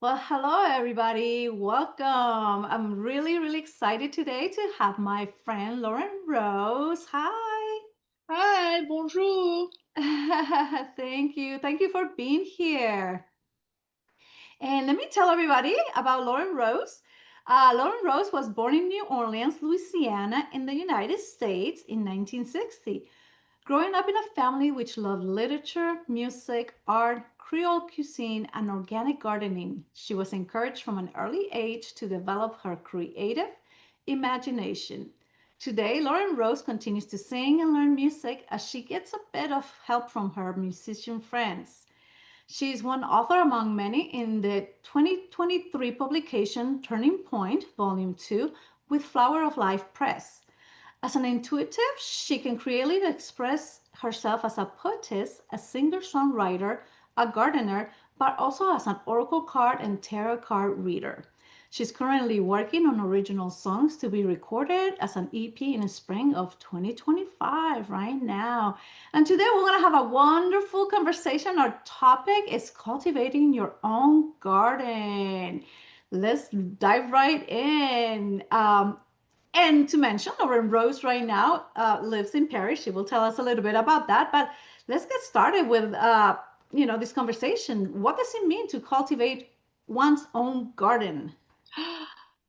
Well, hello everybody. Welcome. I'm really excited today to have my friend Lauren Rose. Hi. Hi, bonjour. Thank you. Thank you for being here. And let me tell everybody about Lauren Rose. Lauren Rose was born in New Orleans, Louisiana, in the United States in 1960. Growing up in a family which loved literature, music, art, Creole cuisine, and organic gardening, she was encouraged from an early age to develop her creative imagination. Today, Lauren Rose continues to sing and learn music as she gets a bit of help from her musician friends. She is one author among many in the 2023 publication Turning Point, Volume 2, with Flower of Life Press. As an intuitive, she can creatively express herself as a poetess, a singer-songwriter, a gardener, but also as an oracle card and tarot card reader. She's currently working on original songs to be recorded as an EP in the spring of 2025 right now. And today we're going to have a wonderful conversation. Our topic is cultivating your own garden. Let's dive right in. And to mention, Lauren Rose right now lives in Paris. She will tell us a little bit about that. But let's get started with this conversation. What does it mean to cultivate one's own garden?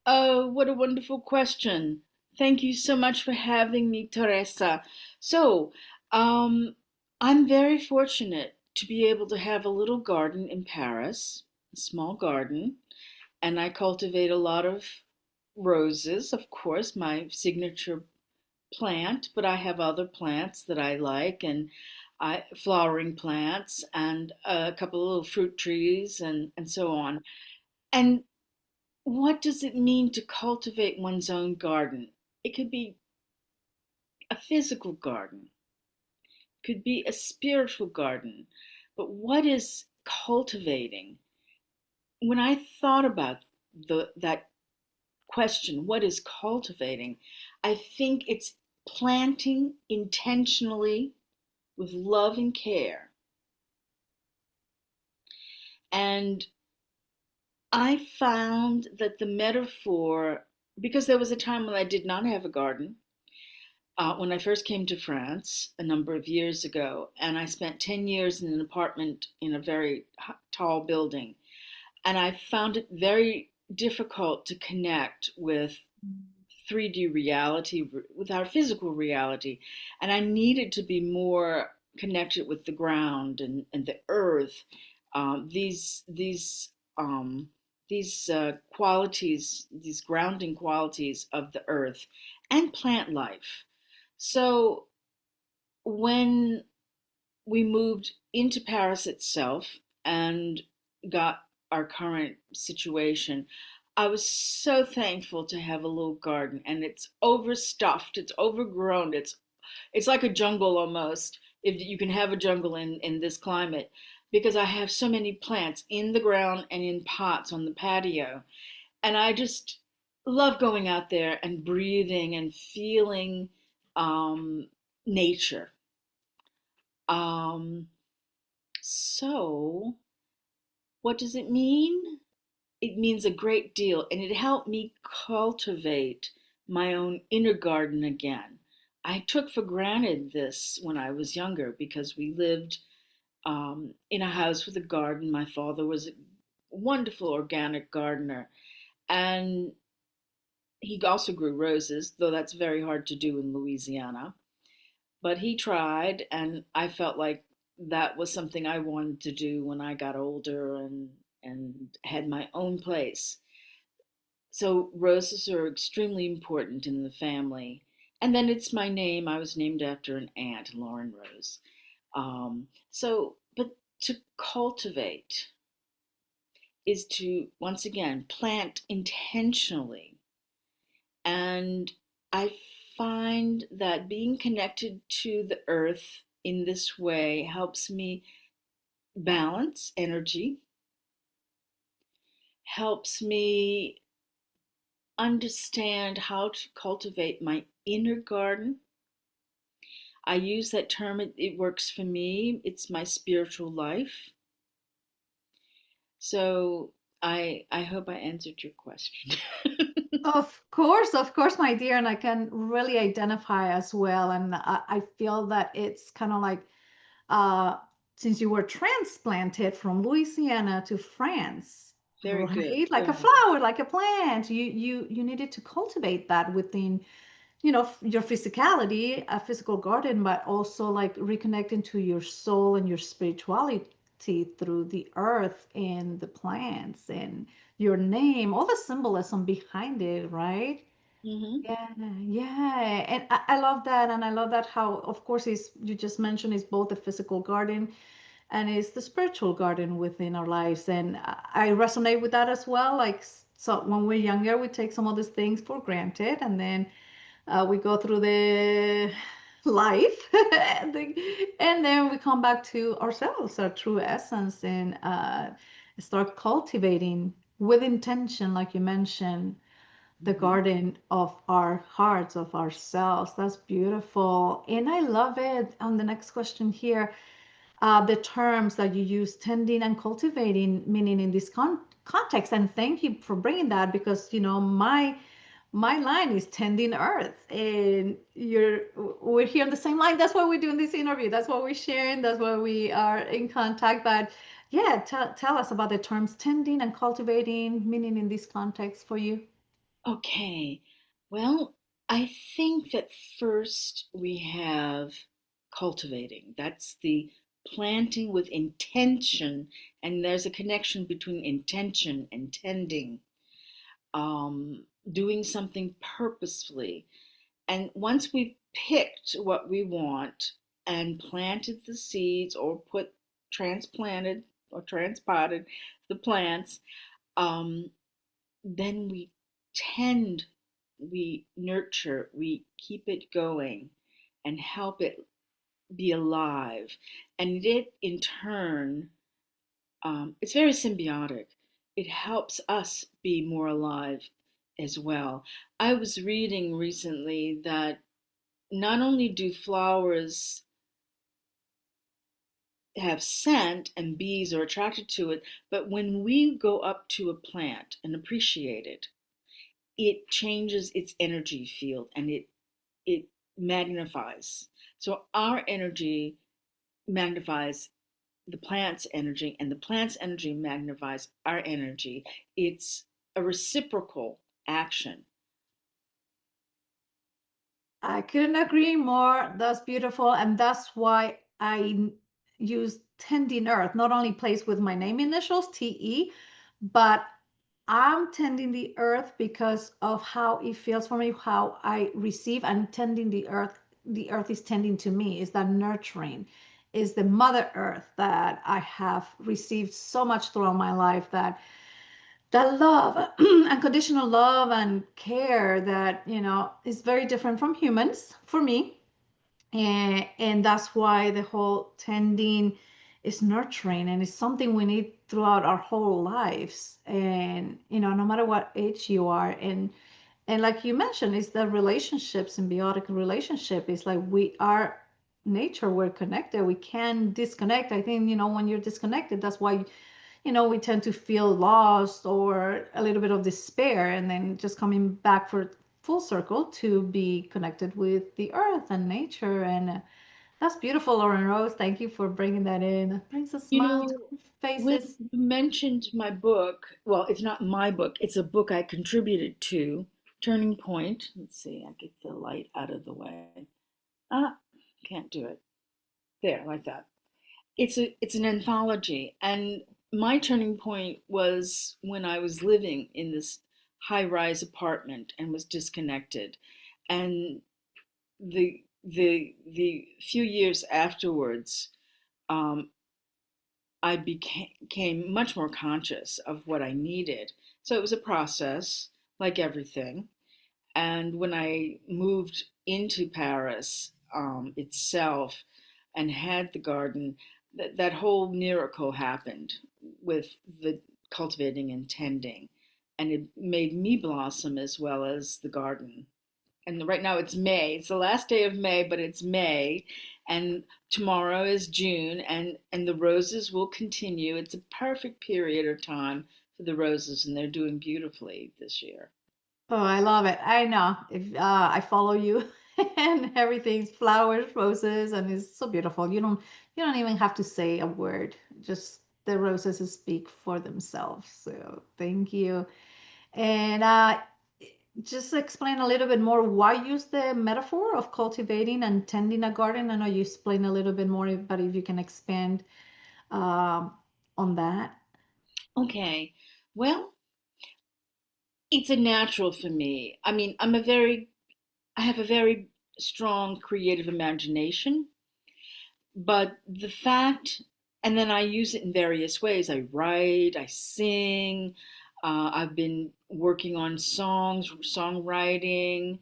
Oh, what a wonderful question. Thank you so much for having me, Teresa. So, um, I'm very fortunate to be able to have a little garden in Paris, a small garden, and I cultivate a lot of roses, of course, my signature plant, but I have other plants that I like and flowering plants and a couple of little fruit trees and so on. And what does it mean to cultivate one's own garden? It could be a physical garden, could be a spiritual garden, but what is cultivating? When I thought about that question, what is cultivating? I think it's planting intentionally with love and care. And I found that the metaphor, because there was a time when I did not have a garden, when I first came to France a number of years ago, and I spent 10 years in an apartment in a very tall building. And I found it very difficult to connect with 3D reality, with our physical reality. And I needed to be more connected with the ground and the earth. Um, these these um, these qualities, these grounding qualities of the earth and plant life. So when we moved into Paris itself and got our current situation, I was so thankful to have a little garden, and it's overstuffed, it's overgrown, it's like a jungle almost. If you can have a jungle in this climate, because I have so many plants in the ground and in pots on the patio, and I just love going out there and breathing and feeling um, nature. Um, so, what does it mean? It means a great deal, and it helped me cultivate my own inner garden again. I took for granted this when I was younger because we lived in a house with a garden. My father was a wonderful organic gardener, and he also grew roses, though that's very hard to do in Louisiana. But he tried, and I felt like that was something I wanted to do when I got older and had my own place. So roses are extremely important in the family. And then it's my name. I was named after an aunt, Lauren Rose. But to cultivate is to, once again, plant intentionally. And I find that being connected to the earth in this way helps me balance energy, helps me understand how to cultivate my inner garden. I use that term, it works for me. It's my spiritual life. So I hope I answered your question. Of course, my dear, and I can really identify as well. And I feel that it's kind of like uh, since you were transplanted from Louisiana to France, Very good. right? Go Like a ahead. flower, like a plant. You needed to cultivate that within, your physicality, a physical garden, but also like reconnecting to your soul and your spirituality through the earth and the plants and your name, all the symbolism behind it, right? Hmm. Yeah, yeah. And I love that. And I love that how, of course, is you just mentioned is both the physical garden and it's the spiritual garden within our lives. And I resonate with that as well. Like, so when we're younger, we take some of these things for granted, and then we go through the life and then we come back to ourselves, our true essence, and start cultivating with intention, like you mentioned, the Hmm. garden of our hearts, of ourselves. That's beautiful. And I love it. On the next question here, the terms that you use, tending and cultivating, meaning in this context. And thank you for bringing that because, my line is tending earth, and we're here on the same line. That's why we're doing this interview. That's what we're sharing. That's why we are in contact. But yeah, tell us about the terms tending and cultivating, meaning in this context for you. Okay. Well, I think that first we have cultivating. That's the planting with intention, and there's a connection between intention and tending, doing something purposefully. And once we've picked what we want and planted the seeds or transplanted or transpotted the plants, um, then we tend, we nurture, we keep it going and help it be alive. And it, in turn, it's very symbiotic. It helps us be more alive as well. I was reading recently that not only do flowers have scent and bees are attracted to it, but when we go up to a plant and appreciate it, it changes its energy field and it magnifies. So our energy magnifies the plant's energy, and the plant's energy magnifies our energy. It's a reciprocal action. I couldn't agree more. That's beautiful. And that's why I use tending earth, not only placed with my name initials, TE, but I'm tending the earth because of how it feels for me, how I receive and tending the earth. The earth is tending to me, is that nurturing, is the mother earth that I have received so much throughout my life, that love, unconditional love and care that, is very different from humans for me. And that's why the whole tending is nurturing, and it's something we need throughout our whole lives. And no matter what age you are, and like you mentioned, it's the relationship, symbiotic relationship. It's like we are nature, we're connected, we can disconnect. I think, when you're disconnected, that's why, we tend to feel lost or a little bit of despair, and then just coming back for full circle to be connected with the earth and nature. And that's beautiful, Lauren Rose. Thank you for bringing that in. It brings a You smile to know, our when faces. you mentioned my book, well, it's not my book, it's a book I contributed to, Turning Point. Let's see, I get the light out of the way. Ah, can't do it. There, like that. It's an anthology, and my turning point was when I was living in this high-rise apartment and was disconnected, and the few years afterwards, um, I became much more conscious of what I needed. So it was a process, like everything. And when I moved into Paris itself and had the garden, that whole miracle happened with the cultivating and tending. And it made me blossom as well as the garden. And right now it's May. It's the last day of May, but it's May, and tomorrow is June, and the roses will continue. It's a perfect period of time for the roses, and they're doing beautifully this year. Oh, I love it. I know. If I follow you and everything's flowers, roses, and it's so beautiful. You don't even have to say a word. Just the roses speak for themselves. So thank you. And just explain a little bit more why use the metaphor of cultivating and tending a garden. I know you explained a little bit more, but if you can expand um, on that. Okay, well, it's a natural for me. I mean, I have a very strong creative imagination, but the fact, and then I use it in various ways. I write, I sing, I've been working on songs, songwriting.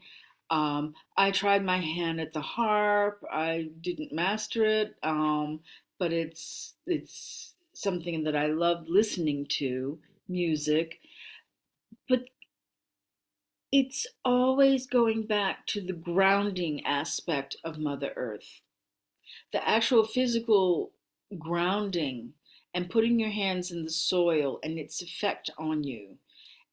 I tried my hand at the harp. I didn't master it, but it's something that I love listening to, music. But it's always going back to the grounding aspect of Mother Earth, the actual physical grounding and putting your hands in the soil and its effect on you,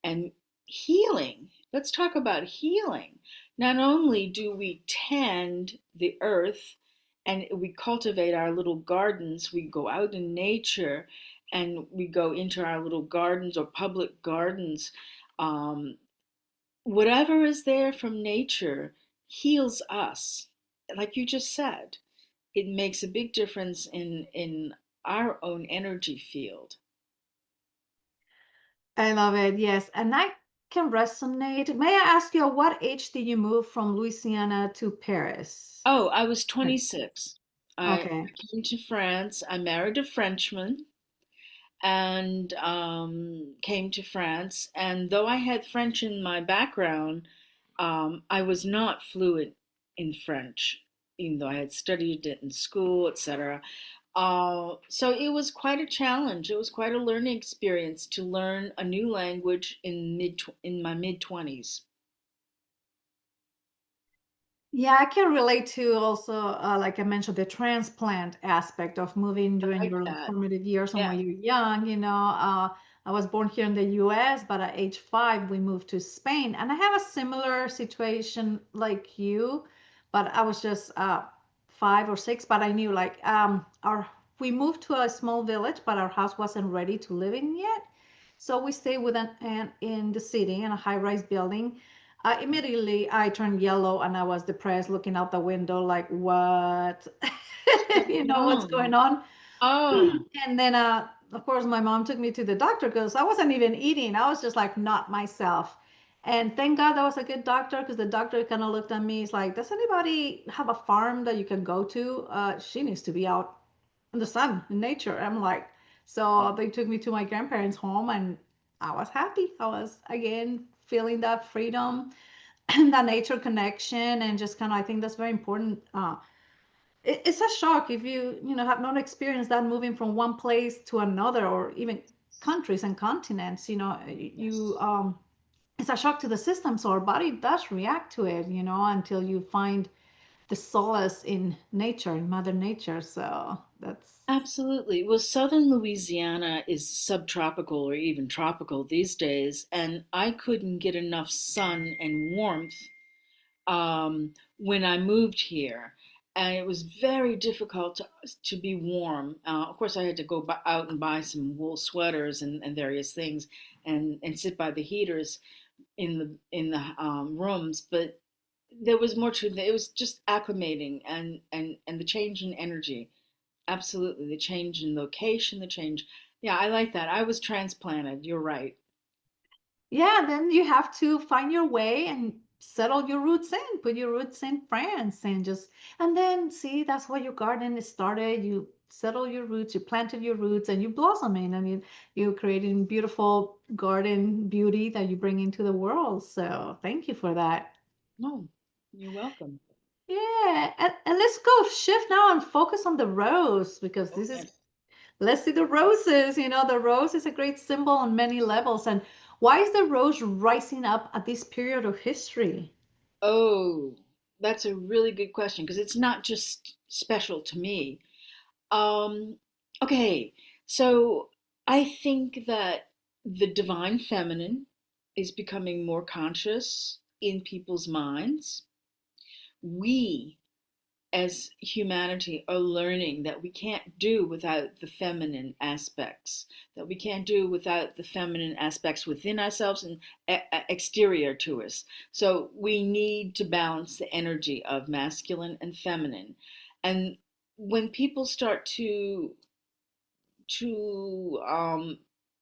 and healing. Let's talk about healing. Not only do we tend the earth and we cultivate our little gardens, we go out in nature and we go into our little gardens or public gardens. Um, Whatever is there from nature heals us. Like you just said, it makes a big difference in our own energy field. I love it. Yes. And I can resonate. May I ask you, at what age did you move from Louisiana to Paris? Oh, I was Like, 26. I okay. came to France. I married a Frenchman and came to France. And though I had French in my background, I was not fluent in French, even though I had studied it in school, etc. So it was quite a challenge. It was quite a learning experience to learn a new language in my mid 20s. Yeah, I can relate to also, like I mentioned, the transplant aspect of moving I during like your that. formative years and when Yes. you're young. I was born here in the US, but at age 5, we moved to Spain. And I have a similar situation like you, but I was just 5 or 6, but I knew like we moved to a small village, but our house wasn't ready to live in yet. So we stayed with an aunt in the city in a high-rise building. Immediately, I turned yellow and I was depressed, looking out the window, like, what? What's going No. on? Oh, And then, of course, my mom took me to the doctor because I wasn't even eating. I was just like not myself. And thank God that was a good doctor because the doctor kind of looked at me. He's like, does anybody have a farm that you can go to? She needs to be out in the sun, in nature. I'm like, so they took me to my grandparents' home and I was happy. I was again feeling that freedom and that nature connection and just kind of, I think that's very important. It's a shock if you have not experienced that moving from one place to another or even countries and continents. You yes. it's a shock to the system, so our body does react to it, until you find the solace in nature, in Mother Nature. So that's Absolutely. Well, southern Louisiana is subtropical or even tropical these days, and I couldn't get enough sun and warmth when I moved here. And it was very difficult to be warm. Of course, I had to go out and buy some wool sweaters and various things and sit by the heaters in the rooms. But there was more to it. It was just acclimating and the change in energy. Absolutely. The change in location, the change. Yeah, I like that. I was transplanted. You're right. yeah, then you have to find your way and settle your roots in, put your roots in France and then see that's why your garden is started. You settle your roots, you planted your roots and you blossoming. I mean, you're creating beautiful garden beauty that you bring into the world. So thank you for that. No, you're welcome. Yeah, and let's go shift now and focus on the rose because Oh, this is yes. let's see the roses. The rose is a great symbol on many levels. And why is the rose rising up at this period of history? Oh, that's a really good question because it's not just special to me. Um, okay, so I think that the divine feminine is becoming more conscious in people's minds. We as humanity are learning that we can't do without the feminine aspects, that we can't do without the feminine aspects within ourselves and exterior to us. So we need to balance the energy of masculine and feminine. And when people start to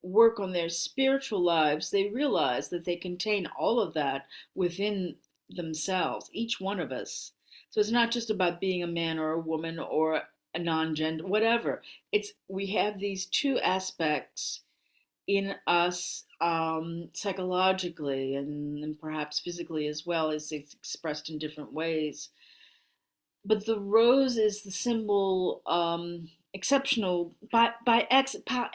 work on their spiritual lives, they realize that they contain all of that within themselves, each one of us. So it's not just about being a man or a woman or a non-gender, whatever. It's we have these two aspects in us, psychologically and perhaps physically as well, as it's expressed in different ways. But the rose is the symbol, exceptional par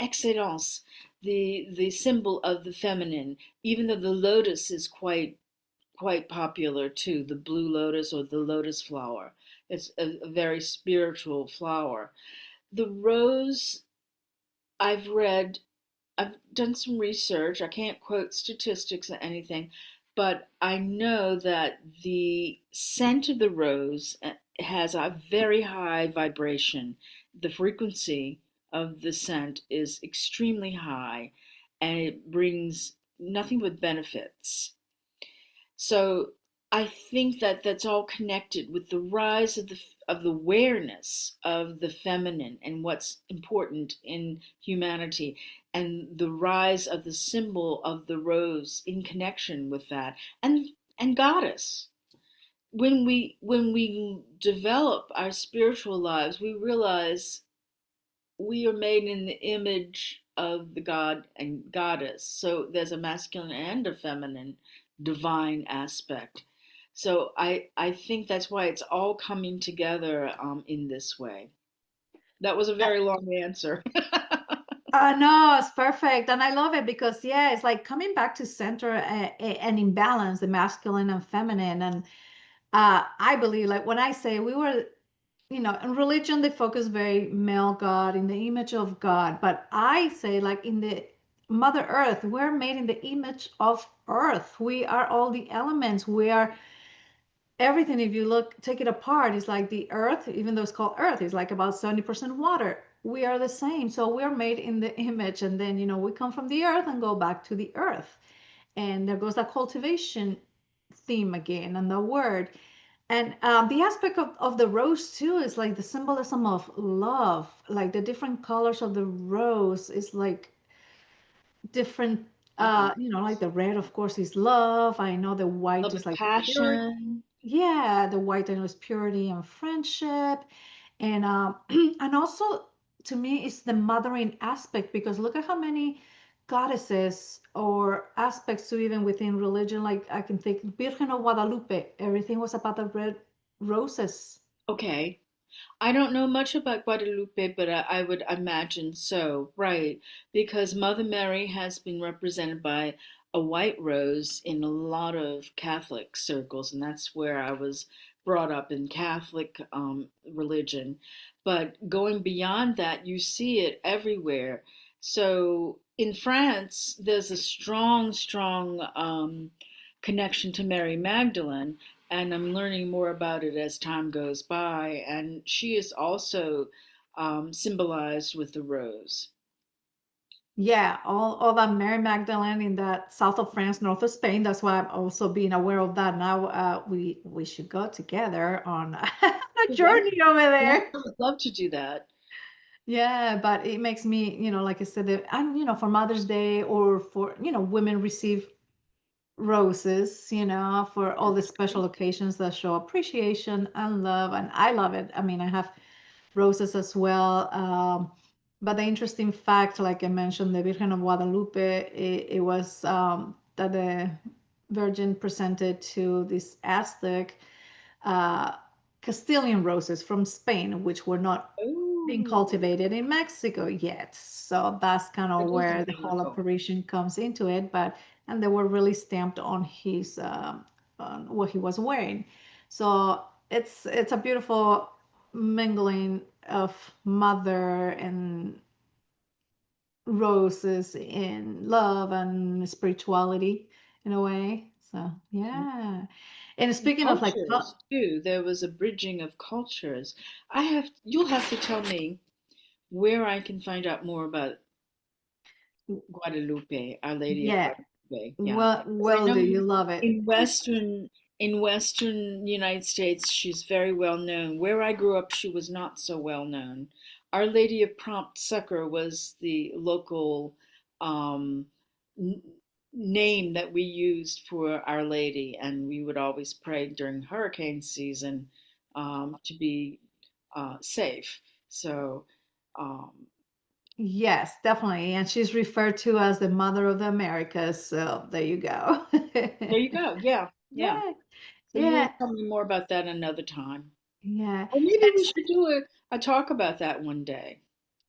excellence, the symbol of the feminine. Even though the lotus is quite popular too, the blue lotus or the lotus flower. It's a very spiritual flower. The rose, I've read, I've done some research. I can't quote statistics or anything, but I know that the scent of the rose has a very high vibration. The frequency of the scent is extremely high, and it brings nothing but benefits. So I think that that's all connected with the rise of the awareness of the feminine and what's important in humanity, and the rise of the symbol of the rose in connection with that, and goddess. When we develop our spiritual lives, we realize we are made in the image of the god and goddess. So there's a masculine and a feminine divine aspect. So I think that's why it's all coming together, in this way. That was a very long answer. No, it's perfect. And I love it because, yeah, it's like coming back to center and in balance, the masculine and feminine. And I believe, like, when I say we were, in religion, they focus very male God, in the image of God. But I say, like, in the Mother Earth, we're made in the image of Earth. We are all the elements. We are everything. If you look, take it apart, it's like the earth, even though it's called earth, is like about 70% water. We are the same. So we're made in the image. And then, we come from the earth and go back to the earth. And there goes that cultivation theme again and the word. And the aspect of the rose too is like the symbolism of love, like the different colors of the rose is like different, Wow. like the red, of course, is love. I know the white Love is and like purity. passion. Yeah, the white I know is purity and friendship. And and also to me it's the mothering aspect, because look at how many goddesses or aspects to even within religion, like I can think Virgen of Guadalupe, everything was about the red roses. Okay. I don't know much about Guadalupe, but I would imagine so, right? Because Mother Mary has been represented by a white rose in a lot of Catholic circles, and that's where I was brought up in Catholic, religion. But going beyond that, you see it everywhere. So in France, there's a strong, connection to Mary Magdalene, and I'm learning more about it as time goes by. And she is also, symbolized with the rose. Yeah, all that Mary Magdalene in that south of France, north of Spain. That's why I'm also being aware of that now. We should go together on a Would love, journey over yeah, there. I would love to do that. Yeah, but it makes me, like I said, and for Mother's Day, or for, women receive roses, for all the special occasions that show appreciation and love, and I love it. I mean, I have roses as well. But the interesting fact, like I mentioned, the Virgen of Guadalupe, it was that the Virgin presented to this Aztec uh, Castilian roses from Spain, which were not being Oh, cultivated in Mexico yet. So that's kind that of is where the whole wonderful. apparition comes into it. And they were really stamped on his on what he was wearing. So it's a beautiful mingling of mother and roses in love and spirituality in a way. So Mm. yeah. And speaking of like Cultures too. There was a bridging of cultures. You'll have to tell me where I can find out more about Guadalupe, Our Lady of yeah, Guadalupe. Yeah, well, because I will know do you love it? in Western United States, she's very well known. Where I grew up, she was not so well known. Our Lady of Prompt Succor was the local um, n- name that we used for Our Lady, and we would always pray during hurricane season to be safe. So. Um, Yes, definitely. And she's referred to as the mother of the Americas. So there you go. there you go. Yeah, yeah. Yeah, So you'll yeah, tell me more about that another time. yeah. Or maybe we should do a talk about that one day.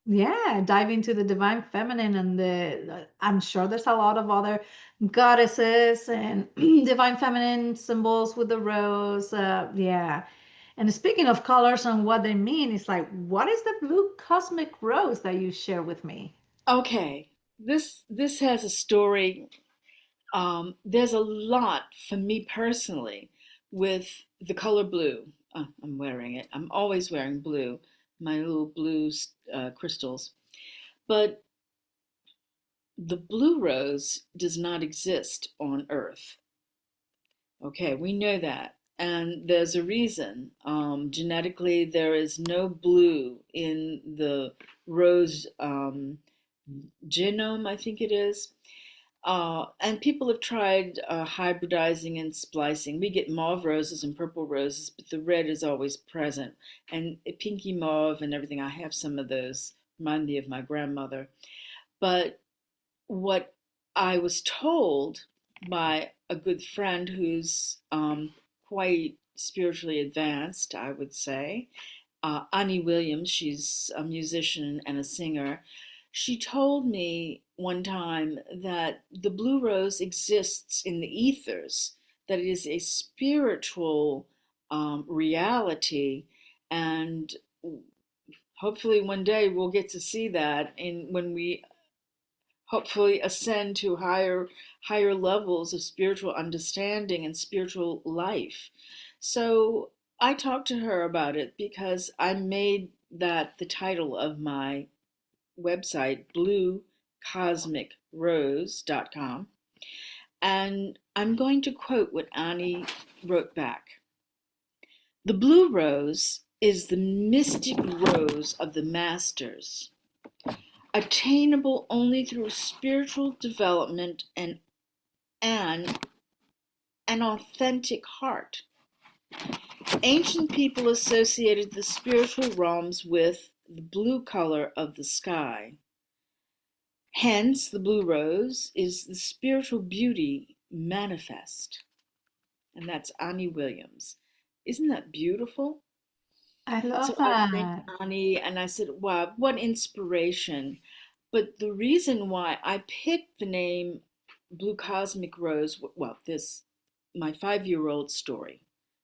Yeah, dive into the divine feminine and I'm sure there's a lot of other goddesses and divine feminine symbols with the rose. Yeah. And speaking of colors and what they mean, it's like, what is the blue cosmic rose that you share with me? Okay, this has a story. There's a lot for me personally with the color blue. I'm wearing it. I'm always wearing blue, my little blue crystals. But the blue rose does not exist on Earth. Okay, we know that. And there's a reason. Genetically, there is no blue in the rose genome, I think it is. And people have tried hybridizing and splicing. We get mauve roses and purple roses, but the red is always present. And pinky mauve and everything, I have some of those, remind me of my grandmother. But what I was told by a good friend who's quite spiritually advanced, I would say, Annie Williams, she's a musician and a singer. She told me one time that the blue rose exists in the ethers, that it is a spiritual reality, and hopefully one day we'll get to see that in when we hopefully ascend to higher levels of spiritual understanding and spiritual life. So I talked to her about it because I made that the title of my website, bluecosmicrose.com. And I'm going to quote what Annie wrote back. The blue rose is the mystic rose of the masters, attainable only through spiritual development and an authentic heart. Ancient people associated the spiritual realms with the blue color of the sky. Hence, the blue rose is the spiritual beauty manifest. And that's Annie Williams. Isn't that beautiful? I So love I thanked that. Annie and I said, wow, what inspiration. But the reason why I picked the name Blue Cosmic Rose, well, this, my 5 year old story.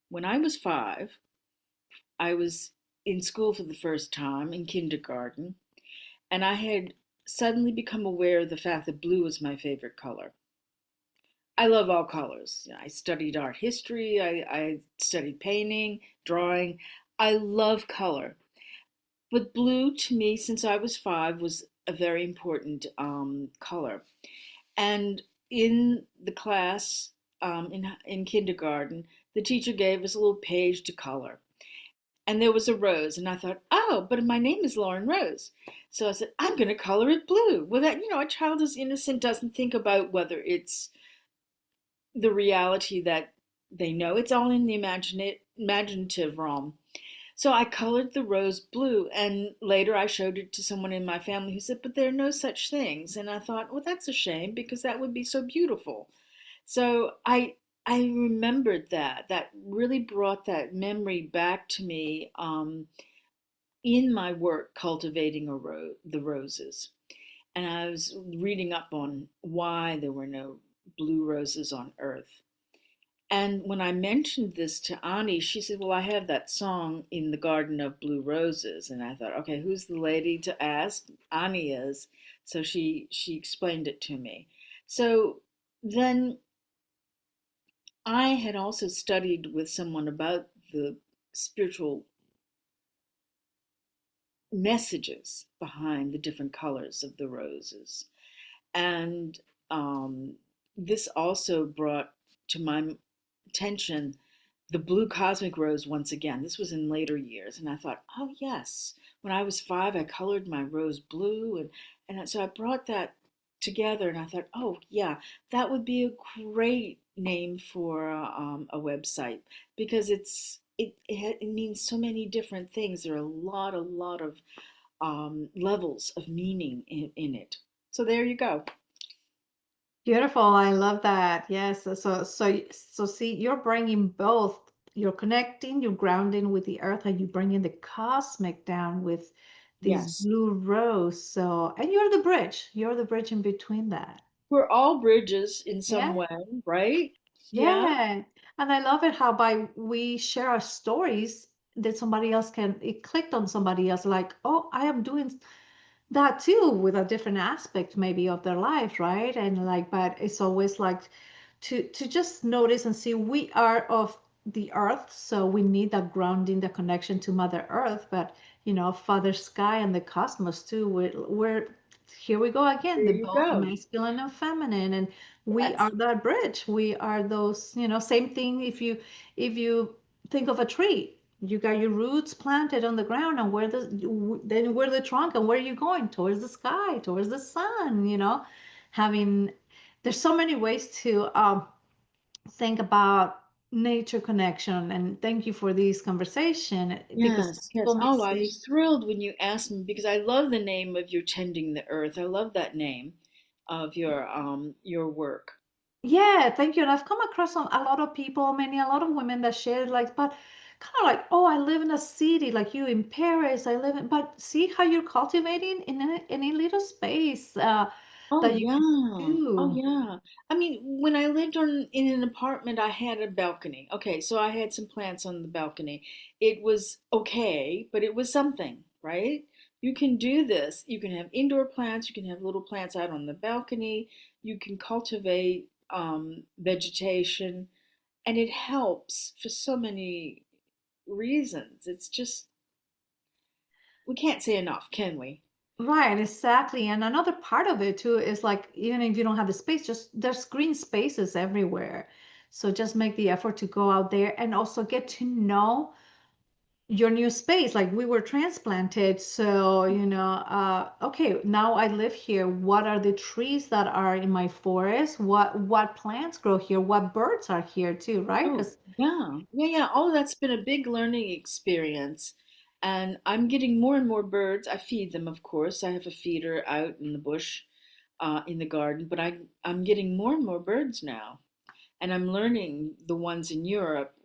When I was five, I was in school for the first time in kindergarten, and I had suddenly become aware of the fact that blue was my favorite color. I love all colors. I studied art history, I studied painting, drawing. I love color. But blue to me, since I was five, was a very important color. And in the class in kindergarten, the teacher gave us a little page to color. And there was a rose, and I thought, oh, but my name is Lauren Rose. So I said, I'm going to color it blue. Well, that, a child is innocent, doesn't think about whether it's the reality that they know. It's all in the imaginative realm. So I colored the rose blue, and later I showed it to someone in my family who said, but there are no such things. And I thought, well, that's a shame because that would be so beautiful. So I remembered that. That really brought that memory back to me in my work, Cultivating the Roses. And I was reading up on why there were no blue roses on Earth. And when I mentioned this to Ani, she said, well, I have that song In the Garden of Blue Roses. And I thought, okay, who's the lady to ask? Ani is. So she explained it to me. So then I had also studied with someone about the spiritual messages behind the different colors of the roses. And um, this also brought to my attention the blue cosmic rose once again. This was in later years. And I thought, oh, yes, when I was 5, I colored my rose blue. And so I brought that together and I thought, oh, yeah, that would be a great name for a website because it means so many different things. There are a lot of levels of meaning in it. So there you go. Beautiful. I love that. Yes. So see, you're bringing both. You're connecting, you're grounding with the earth, and you bringing the cosmic down with these Yes. blue rose. So, and you're the bridge. You're the bridge in between that. We're all bridges in some Yeah. way, right? Yeah. Yeah. And I love it how by we share our stories that somebody else can, it clicked on somebody else like, oh, I am doing that too with a different aspect maybe of their life, right? And like, but it's always like to just notice and see we are of the earth, so we need that grounding, the connection to Mother Earth, but Father Sky and the cosmos too. We're here we go again, There the you both go. masculine and feminine, and we are Yes. that bridge. We are those, same thing. If you think of a tree, you got your roots planted on the ground, and where the trunk, and where are you going? Towards the sky, towards the sun. Having there's so many ways to think about nature connection. And thank you for this conversation because Yes, people yes. may Oh, I say, was thrilled when you asked me because I love the name of your Tending the Earth. I love that name of your work. yeah, thank you. And I've come across a lot of people, a lot of women that share like, but kind of like, oh, I live in a city like you in Paris. I live in, but see how you're cultivating in any little space Oh that you can yeah. Oh do. yeah. I mean, when I lived on in an apartment, I had a balcony. Okay, so I had some plants on the balcony. It was okay, but it was something, right? You can do this. You can have indoor plants, you can have little plants out on the balcony, you can cultivate vegetation, and it helps for so many reasons. It's just we can't say enough, can we? Right, exactly. And another part of it too is like even if you don't have the space, just there's green spaces everywhere. So just make the effort to go out there and also get to know your new space. Like we were transplanted, so okay, now I live here. What are the trees that are in my forest? What plants grow here? What birds are here too, right? Oh, Because yeah. Yeah, yeah. All of that's been a big learning experience. And I'm getting more and more birds. I feed them, of course. I have a feeder out in the bush, in the garden, but I'm getting more and more birds now. And I'm learning the ones in Europe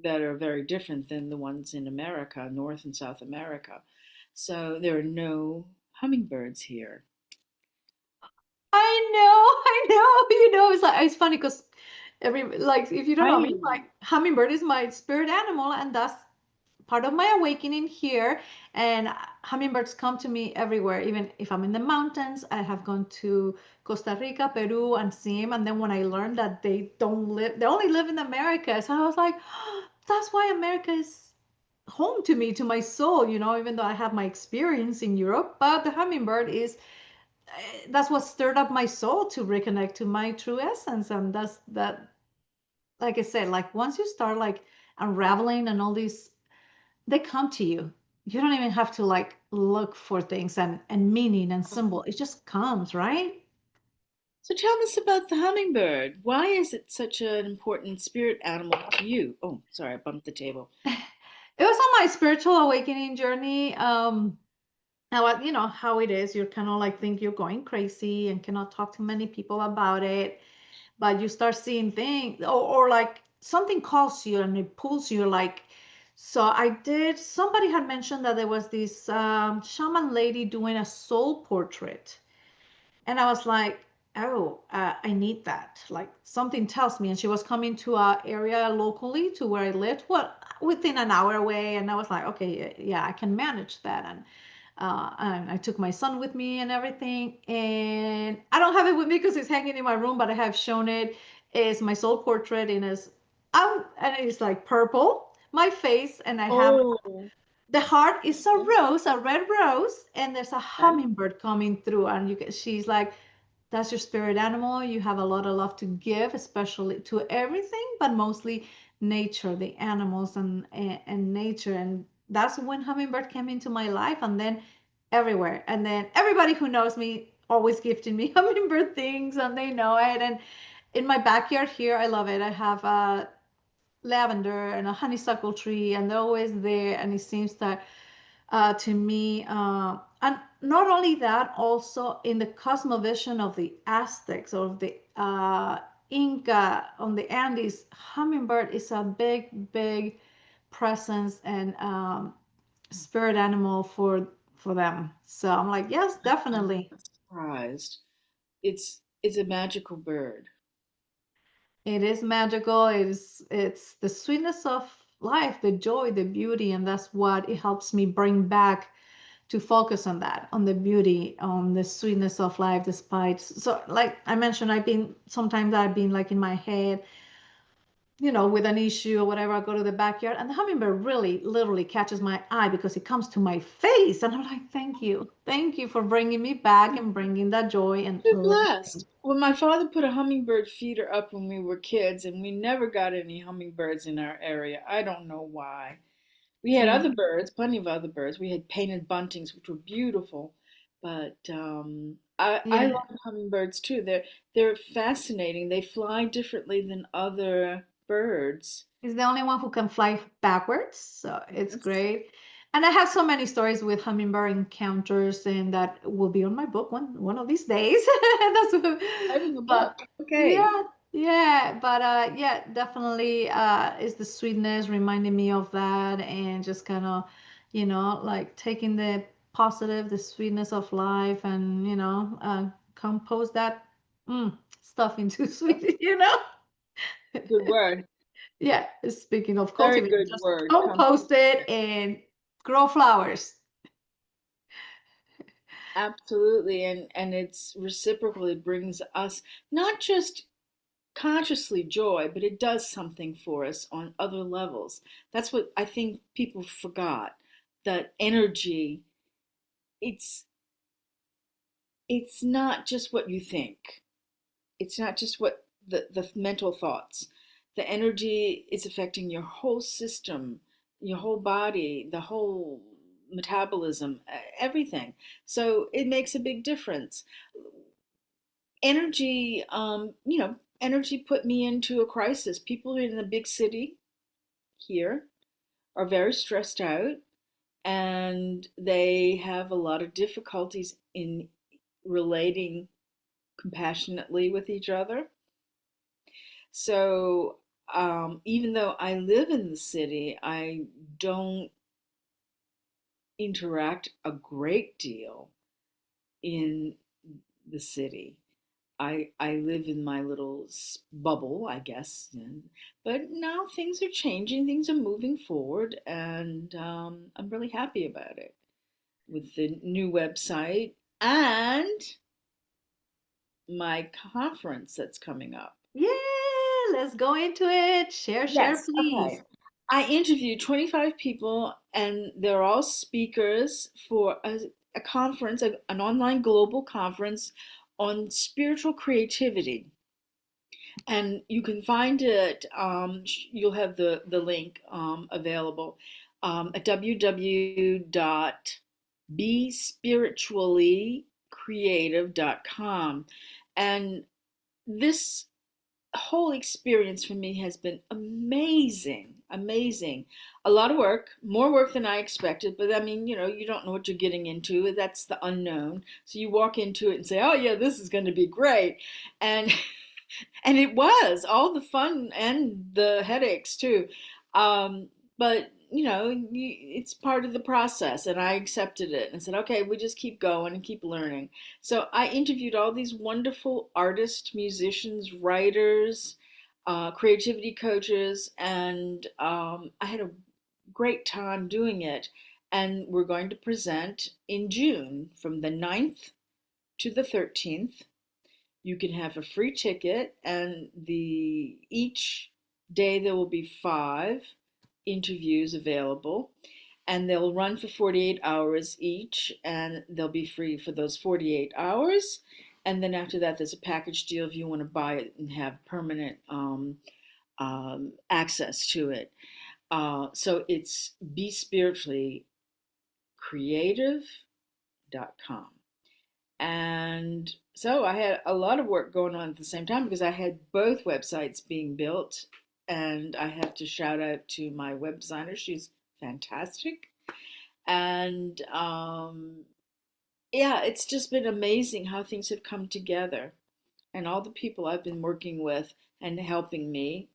that are very different than the ones in America, North and South America. So there are no hummingbirds here. I know, I know, it's like it's funny because every like if you don't know me, Right. like hummingbird is my spirit animal, and that's part of my awakening here. And hummingbirds come to me everywhere, even if I'm in the mountains. I have gone to Costa Rica, Peru, and seen them. And then when I learned that they only live in America, so I was like, that's why America is home to me, to my soul. Even though I have my experience in Europe, but the hummingbird is that's what stirred up my soul to reconnect to my true essence. And that's that, like I said, like once you start like unraveling and all these, they come to you. You don't even have to like look for things and meaning and symbol. It just comes, right? So tell us about the hummingbird. Why is it such an important spirit animal to you? Oh, sorry, I bumped the table. It was on my spiritual awakening journey. Now, how it is. You're kind of like think you're going crazy and cannot talk to many people about it, but you start seeing things, or like something calls you and it pulls you. Like, so I did. Somebody had mentioned that there was this shaman lady doing a soul portrait. And I was like, oh, I need that. Like something tells me. And she was coming to a area locally to where I lived, what, within an hour away. And I was like, okay, yeah, I can manage that. And And I took my son with me and everything. And I don't have it with me because it's hanging in my room, but I have shown it. It's my soul portrait, and it's like purple, my face, and I have Oh, the heart is a okay. rose, a red rose, and there's a Okay. hummingbird coming through, and she's like, that's your spirit animal. You have a lot of love to give, especially to everything, but mostly nature, the animals and nature. And that's when hummingbird came into my life, and then everywhere. And then everybody who knows me always gifting me hummingbird things, and they know it. And in my backyard here, I love it. I have a lavender and a honeysuckle tree, and they're always there. And it seems that to me. And not only that, also in the cosmovision of the Aztecs or the Inca on the Andes, hummingbird is a big, big presence and spirit animal for them. So I'm like, yes, I'm definitely. not surprised. It's a magical bird. It is magical. It's the sweetness of life, the joy, the beauty, and that's what it helps me bring back to focus on that, on the beauty, on the sweetness of life, despite. So, like I mentioned, sometimes I've been like in my head, with an issue or whatever. I go to the backyard, and the hummingbird really, literally catches my eye because it comes to my face, and I'm like, thank you for bringing me back and bringing that joy and You're listening. blessed. Well, my father put a hummingbird feeder up when we were kids, and we never got any hummingbirds in our area. I don't know why. We had Yeah, other birds, plenty of other birds. We had painted buntings, which were beautiful, but I yeah. love hummingbirds too. They're fascinating. They fly differently than other birds. He's the only one who can fly backwards, so it's Yes. great. And I have so many stories with hummingbird encounters, and that will be on my book one of these days. Writing a But book. Okay. yeah, yeah, but yeah, definitely is the sweetness reminding me of that, and just kind of, like taking the positive, the sweetness of life, and compose that stuff into sweet. Good word. Yeah, speaking of Very cultivating, good just word. compost it and grow flowers. Absolutely, and it's reciprocal. It brings us not just consciously joy, but it does something for us on other levels. That's what I think people forgot. That energy, it's it's not just what you think. It's not just what the mental thoughts. The energy is affecting your whole system, your whole body, the whole metabolism, everything. So it makes a big difference. Energy, energy put me into a crisis. People in the big city here are very stressed out, and they have a lot of difficulties in relating compassionately with each other. So, even though I live in the city, I don't interact a great deal in the city. I live in my little bubble, I guess. But now things are changing, things are moving forward, and I'm really happy about it with the new website and my conference that's coming up. Yeah, let's go into it. Share, Yes, please. okay. I interviewed 25 people, and they're all speakers for a conference, an online global conference on spiritual creativity. And you can find it, you'll have the link available at www.bespirituallycreative.com. And this whole experience for me has been amazing, amazing. A lot of work, more work than I expected, but I mean, you don't know what you're getting into. That's the unknown. So you walk into it and say, "Oh yeah, this is going to be great." And and it was all the fun and the headaches too. But it's part of the process, and I accepted it and said, okay, we just keep going and keep learning. So I interviewed all these wonderful artists, musicians, writers, creativity coaches, and I had a great time doing it. And we're going to present in June from the 9th to the 13th. You can have a free ticket, and the each day there will be 5 interviews available, and they'll run for 48 hours each, and they'll be free for those 48 hours. And then after that, there's a package deal if you want to buy it and have permanent access to it. So it's bespirituallycreative.com. And so I had a lot of work going on at the same time because I had both websites being built. And I have to shout out to my web designer. She's fantastic. And yeah, it's just been amazing how things have come together. And all the people I've been working with and helping me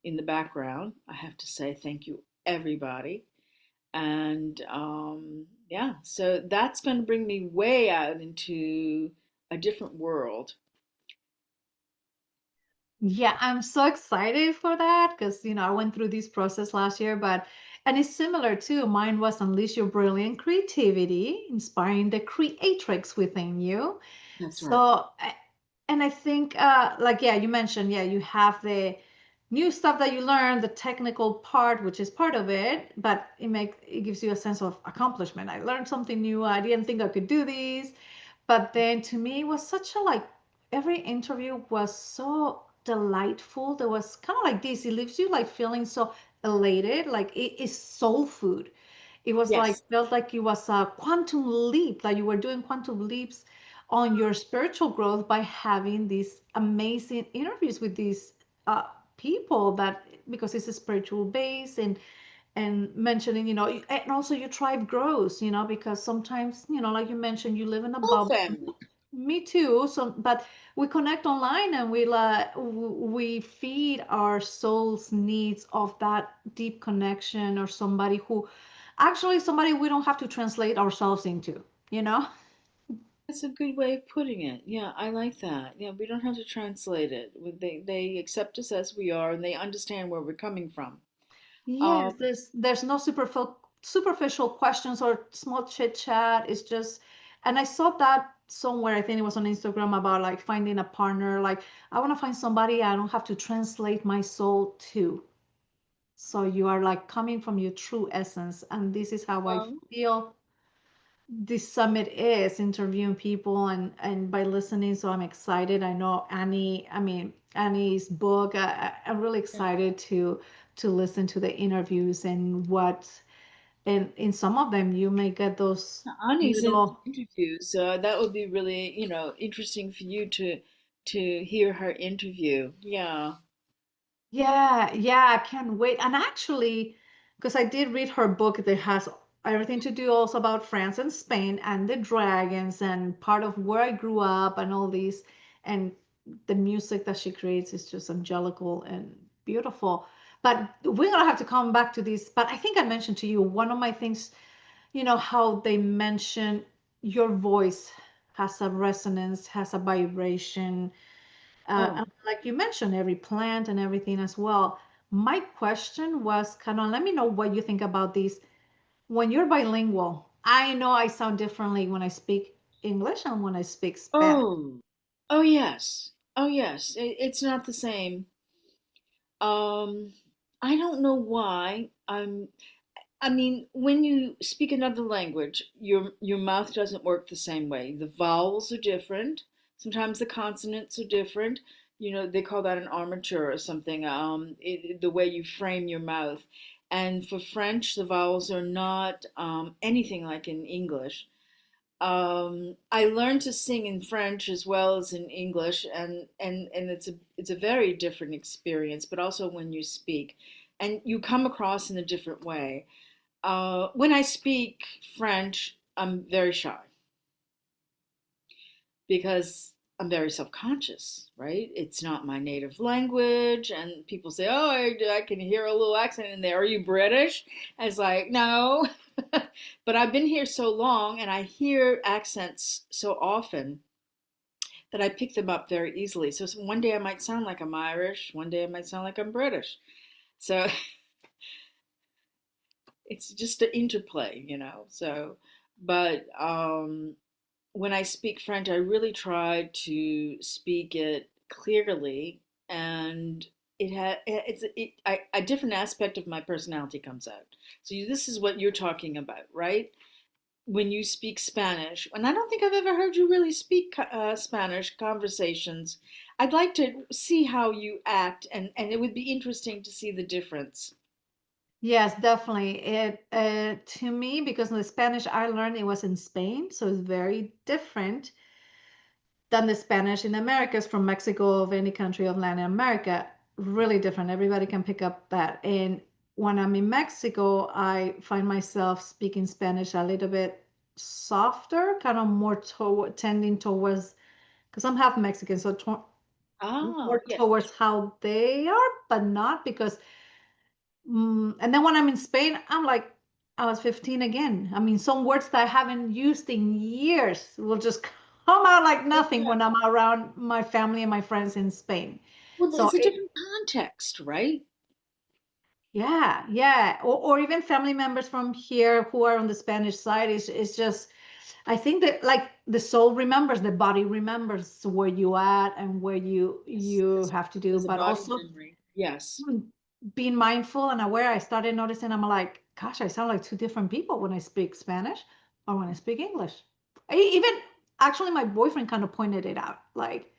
in the background, I have to say thank you, everybody. And yeah, so that's going to bring me way out into a different world. Yeah, I'm so excited for that because, I went through this process last year, and it's similar too. Mine was Unleash Your Brilliant Creativity, inspiring the creatrix within you. That's right. So, and I think, like, yeah, you mentioned, yeah, you have the new stuff that you learn, the technical part, which is part of it, but it gives you a sense of accomplishment. I learned something new. I didn't think I could do this. But then to me, it was such a like every interview was so delightful. There was kind of like this, it leaves you like feeling so elated, like it is soul food. It was like Yes. felt like it was a quantum leap, like you were doing quantum leaps on your spiritual growth by having these amazing interviews with these uh, people that because it's a spiritual base and mentioning, and also your tribe grows, because sometimes, like you mentioned, you live in a Whole bubble. family. Me too. So, but we connect online and we feed our soul's needs of that deep connection or somebody we don't have to translate ourselves into, you know? That's a good way of putting it. Yeah, I like that. Yeah, we don't have to translate it. They accept us as we are and they understand where we're coming from. Yes, Um, there's no superficial questions or small chit chat. It's just, and I saw that somewhere. I think it was on Instagram about like finding a partner. Like I want to find somebody I don't have to translate my soul to. So you are like coming from your true essence, and this is how I um, feel this summit is interviewing people and by listening. So I'm excited. I know Annie's book. I'm really yeah. excited to listen to the interviews and and in some of them you may get those Ani's in little. the interview, so that would be really, interesting for you to hear her interview. Yeah. Yeah, yeah, I can't wait. And actually, because I did read her book that has everything to do also about France and Spain and the dragons and part of where I grew up and all these and the music that she creates is just angelical and beautiful. But we're gonna have to come back to this. But I think I mentioned to you one of my things, how they mention your voice has a resonance, has a vibration, Oh, and like you mentioned, every plant and everything as well. My question was kind of let me know what you think about this. When you're bilingual, I know I sound differently when I speak English and when I speak Spanish. oh, oh yes. Oh yes. It's not the same. Um, I don't know why. I mean, when you speak another language, your mouth doesn't work the same way. The vowels are different. Sometimes the consonants are different. They call that an armature or something. The way you frame your mouth. And for French, the vowels are not anything like in English. I learned to sing in French as well as in English, and it's a very different experience. But also when you speak, and you come across in a different way. When I speak French, I'm very shy because I'm very self-conscious, right? It's not my native language, and people say, "Oh, I can hear a little accent in there. Are you British?" I was like, "No," but I've been here so long, and I hear accents so often that I pick them up very easily. So one day I might sound like I'm Irish, one day I might sound like I'm British. So it's just an interplay, So, but when I speak French, I really try to speak it clearly, and a different aspect of my personality comes out. So this is what you're talking about, right? When you speak Spanish, and I don't think I've ever heard you really speak Spanish conversations. I'd like to see how you act, and it would be interesting to see the difference. Yes, definitely. It to me, because the Spanish I learned it was in Spain, so it's very different than the Spanish in Americas from Mexico of any country of Latin America. Really different. Everybody can pick up that. And when I'm in Mexico, I find myself speaking Spanish a little bit softer, kind of more tending towards, because I'm half Mexican, so Ah, more yes. towards how they are, but not because. And then when I'm in Spain, I'm like, I was 15 again. I mean, some words that I haven't used in years will just come out like nothing Yeah. when I'm around my family and my friends in Spain. Well, So it's a different context, right? yeah, yeah. Or even family members from here who are on the Spanish side is just, I think that like the soul remembers, the body remembers where you at and where Yes, you have to do, there's a but body also memory. Yes. being mindful and aware, I started noticing I'm like, gosh, I sound like two different people when I speak Spanish or when I speak English. Even actually, my boyfriend kind of pointed it out. Like,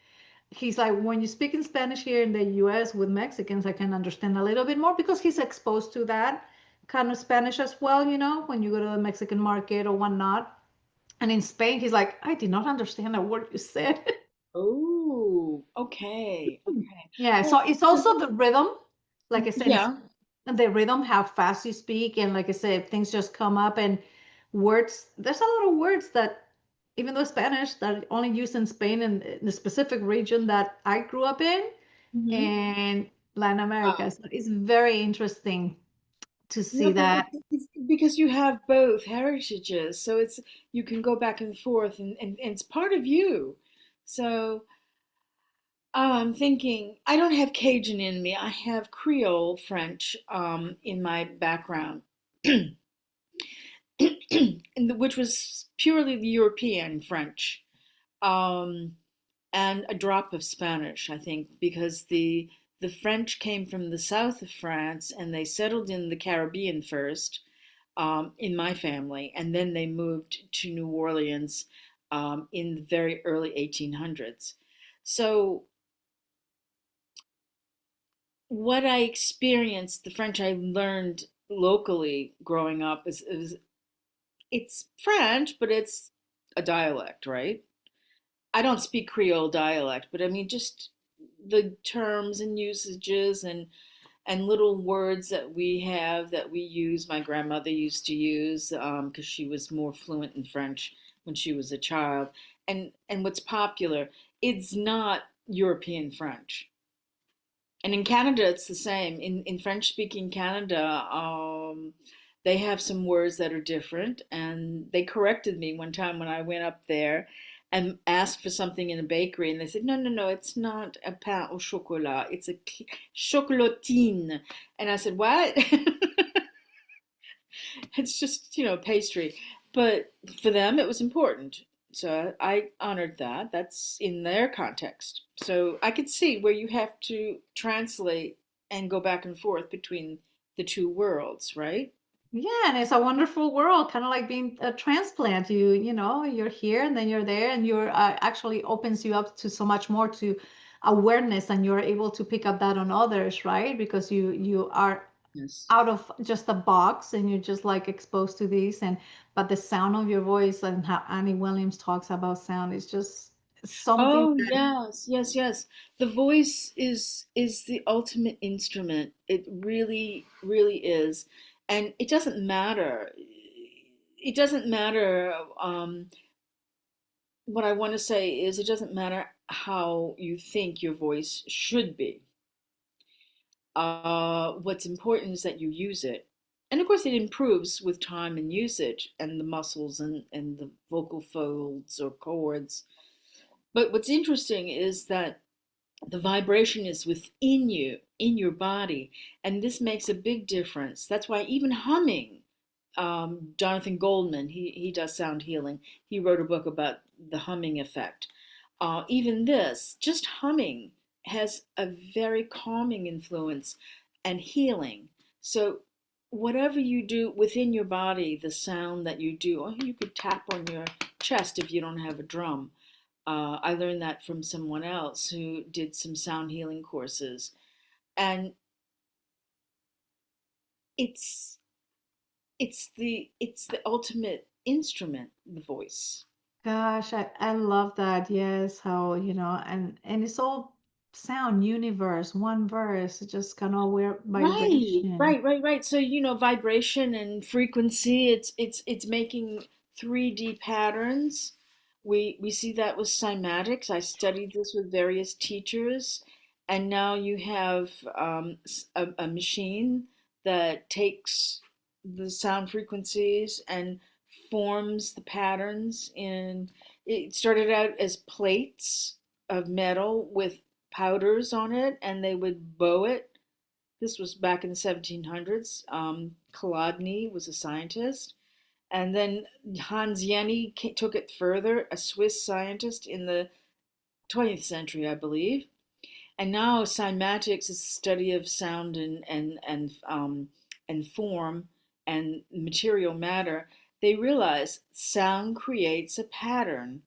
he's like, when you speak in Spanish here in the US with Mexicans, I can understand a little bit more because he's exposed to that kind of Spanish as well, when you go to the Mexican market or whatnot. And in Spain, he's like, I did not understand a word you said. Oh, okay, okay. Yeah, so Well, it's also the rhythm. Like I said, it's yeah. the rhythm, how fast you speak, and like I said, things just come up and words. There's a lot of words that, even though Spanish, that only used in Spain and in the specific region that I grew up in Hmm. and Latin America. Wow. So it's very interesting to No, see but that. it's because you have both heritages, so it's you can go back and forth, and it's part of you. So I'm thinking I don't have Cajun in me. I have Creole French in my background, which was purely the European French. Um, and a drop of Spanish, I think, because the French came from the south of France and they settled in the Caribbean first, in my family, and then they moved to New Orleans in the very early 1800s. So what I experienced, the French I learned locally growing up, is it's French, but it's a dialect, right? I don't speak Creole dialect, but I mean just the terms and usages and little words that we have that we use. My grandmother used to use because she was more fluent in French when she was a child. And what's popular? It's not European French. And in Canada, it's the same. In French speaking Canada, they have some words that are different. And they corrected me one time when I went up there and asked for something in a bakery. And they said, no, no, no, it's not a pain au chocolat. It's a chocolatine. And I said, what? It's just, pastry. But for them, it was important. So I honored that. That's in their context. So I could see where you have to translate and go back and forth between the two worlds, right? Yeah, and it's a wonderful world, kind of like being a transplant. You're here and then you're there, and you're actually opens you up to so much more to awareness, and you're able to pick up that on others, right? Because you are Yes. out of just a box and you're just like exposed to these, and but the sound of your voice and how Annie Williams talks about sound is just something Oh, that, yes, yes, yes. The voice is the ultimate instrument. It really, really is. And it doesn't matter. It doesn't matter. What I want to say is it doesn't matter how you think your voice should be. What's important is that you use it. And of course, it improves with time and usage and the muscles and the vocal folds or chords. But what's interesting is that the vibration is within you, in your body, and this makes a big difference. That's why even humming Jonathan Goldman, he does sound healing. He wrote a book about the humming effect. Even this, just humming, has a very calming influence and healing. So, whatever you do within your body, the sound that you do, or you could tap on your chest if you don't have a drum. I learned that from someone else who did some sound healing courses, and it's it's the ultimate instrument, the voice. Gosh, I love that. Yes, how, and it's all sound universe, one verse, it's just kind of weird Right, vibration. right, right, right. So, vibration and frequency, it's making 3D patterns. We see that with cymatics. I studied this with various teachers, and now you have a machine that takes the sound frequencies and forms the patterns in. It started out as plates of metal with powders on it, and they would bow it. This was back in the 1700s. Chladni was a scientist. And then Hans Jenny took it further, a Swiss scientist in the 20th century, I believe. And now cymatics is the study of sound and form and material matter. They realize sound creates a pattern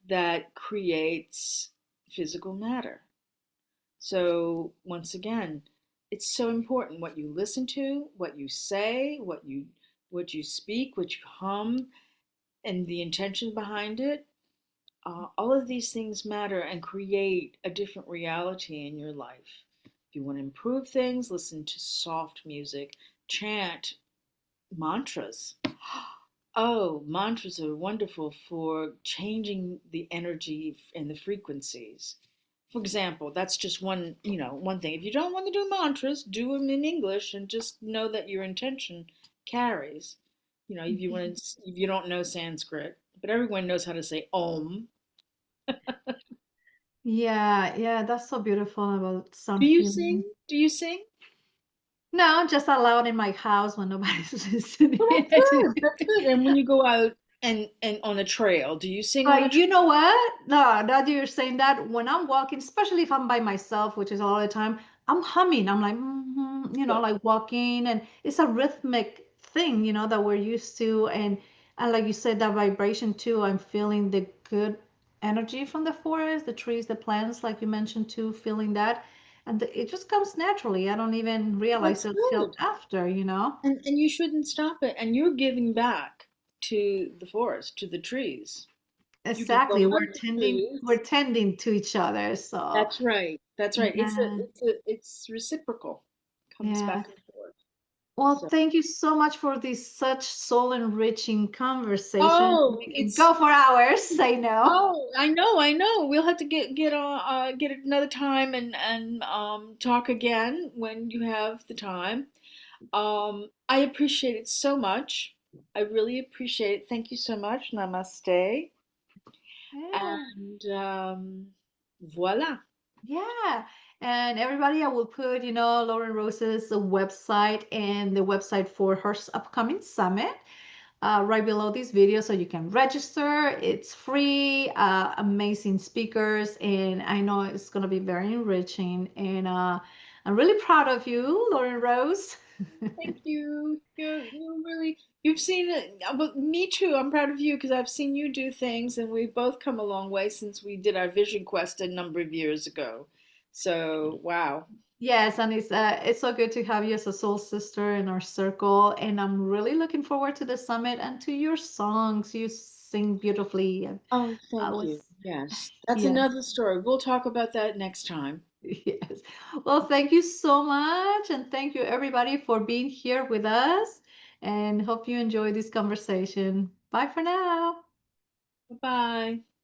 that creates physical matter. So once again, it's so important what you listen to, what you say, what you speak, what you hum, and the intention behind it. All of these things matter and create a different reality in your life. If you want to improve things, listen to soft music, chant mantras. Oh, mantras are wonderful for changing the energy and the frequencies. For example, that's just one thing. If you don't want to do mantras, do them in English and just know that your intention carries. If you don't know Sanskrit, but everyone knows how to say Om. Yeah, yeah, that's so beautiful about Do sound you healing. sing? Do you sing? No, just allowed in my house when nobody's Well, listening. that's good. That's good. And when you go out and on a trail, do you sing on a But trail? you know what? No, that you're saying that when I'm walking, especially if I'm by myself, which is all the time, I'm humming. I'm like, Good. like walking, and it's a rhythmic thing, that we're used to, and like you said, that vibration too. I'm feeling the good energy from the forest, the trees, the plants, like you mentioned too, feeling that, and it just comes naturally. I don't even realize That's it till good. after. And you shouldn't stop it. And you're giving back to the forest, to the trees. You can go Exactly. We're hug the tending, trees. we're tending to each other. So That's right. That's right. yeah. It's reciprocal. Comes Yeah. back and forth. Well, So thank you so much for this such soul enriching conversation. oh, We can it's go for hours, I know. oh, I know. We'll have to get another time and talk again when you have the time. I appreciate it so much. I really appreciate it. Thank you so much. Namaste. Yeah. And voila. Yeah. And everybody, I will put, Lauren Rose's website and the website for her upcoming summit right below this video so you can register. It's free, amazing speakers, and I know it's going to be very enriching. And I'm really proud of you, Lauren Rose. Thank you. You've seen it. But me too. I'm proud of you because I've seen you do things, and we've both come a long way since we did our vision quest a number of years ago. So, wow. Yes, and it's so good to have you as a soul sister in our circle, and I'm really looking forward to the summit and to your songs. You sing beautifully. Oh, I thank you. was, Yes, that's yes, another story. We'll talk about that next time. yes. Well, thank you so much, and thank you everybody for being here with us, and hope you enjoy this conversation. Bye for now. Bye bye.